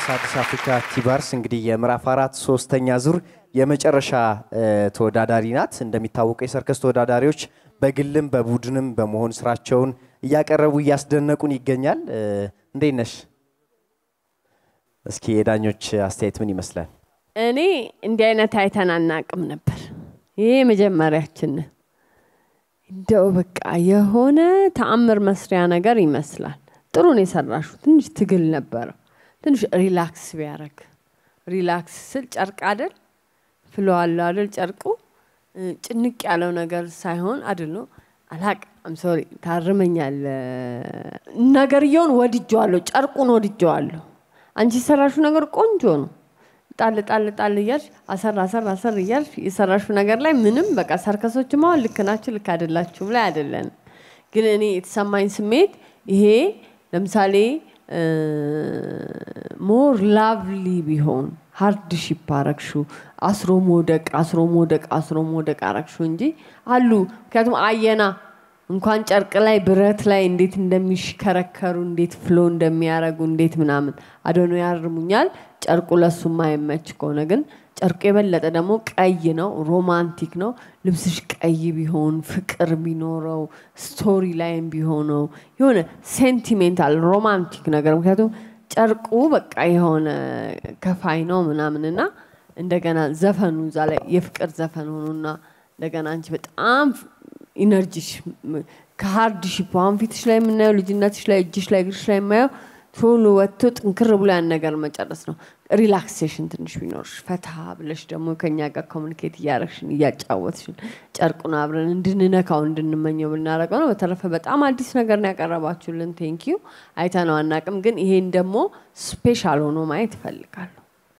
ሳውዝ አፍሪካ ቲባርስ እንግዲህ የምዕራፍ 4 ሶስተኛ ዙር የመጨረሻ ተወዳዳሪ ናት። እንደሚታወቀው የሰርከስ ተወዳዳሪዎች በግልም በቡድንም በመሆን ስራቸውን እያቀረቡ እያስደነቁን ይገኛል። እንዴት ነሽ? እስኪ የዳኞች አስተያየት ምን ይመስላል? እኔ እንዲህ አይነት አይተናናቅም ነበር። ይሄ መጀመሪያችን እንደው በቃ የሆነ ተአምር መስሪያ ነገር ይመስላል። ጥሩ ነው የሰራሽው። ትንሽ ትግል ነበር። ትንሽ ሪላክስ ቢያረግ ሪላክስ ስል ጨርቅ አይደል ፍሎ አይደል ጨርቁ ጭንቅ ያለው ነገር ሳይሆን አይደል አላቅ አም ሶሪ ታርመኛል ነገርየውን ወድጄዋለሁ ጨርቁን ወድጄዋለሁ አንቺ ሰራሹ ነገር ቆንጆ ነው ጣል ይያልሽ አሰር ይያልሽ የሰራሹ ነገር ላይ ምንም በቃ ሰርከሶች ማው ልክናችሁ ልክ አይደላችሁ ላይ አይደለን ግን እኔ የተሰማኝ ስሜት ይሄ ለምሳሌ more lovely ቢሆን hardship አረክሹ አስሮ ሞደቅ አረክሹ እንጂ አሉ ምክንያቱም አየና እንኳን ጨርቅ ላይ ብረት ላይ እንዴት እንደሚሽከረከሩ እንዴት ፍሎ እንደሚያረጉ እንዴት ምናምን አዶኖ ያርሙኛል ጨርቁ ለሱማ አይመች ከሆነ ግን ጨርቁ የበለጠ ደግሞ ቀይ ነው ሮማንቲክ ነው ልብስሽ ቀይ ቢሆን ፍቅር ቢኖረው ስቶሪ ላይን ቢሆነው የሆነ ሴንቲሜንታል ሮማንቲክ ነገር ምክንያቱም ጨርቁ በቃ የሆነ ከፋይ ነው ምናምንና እንደገና ዘፈኑ እዛ ላይ የፍቅር ዘፈን ሆኖና እንደገና አንቺ በጣም ኢነርጂሽ ከሃርድሺፕ አሁን ፊትሽ ላይ የምናየው ልጅነትሽ ላይ እጅሽ ላይ እግርሽ ላይ የማየው ቶሎ ወጥቶ ጥንክር ብሎ ያን ነገር መጨረስ ነው ሪላክሴሽን ትንሽ ቢኖርሽ ፈታ ብለሽ ደግሞ ከኛ ጋር ኮሙኒኬት እያረግሽን እያጫወትሽን ጨርቁን አብረን እንድንነካው እንድንመኘው ብናረጋው ነው በተረፈ በጣም አዲስ ነገር ነው ያቀረባችሁልን ቴንክ ዩ አይተነው አናቅም ግን ይሄን ደግሞ ስፔሻል ሆኖ ማየት ፈልጋለሁ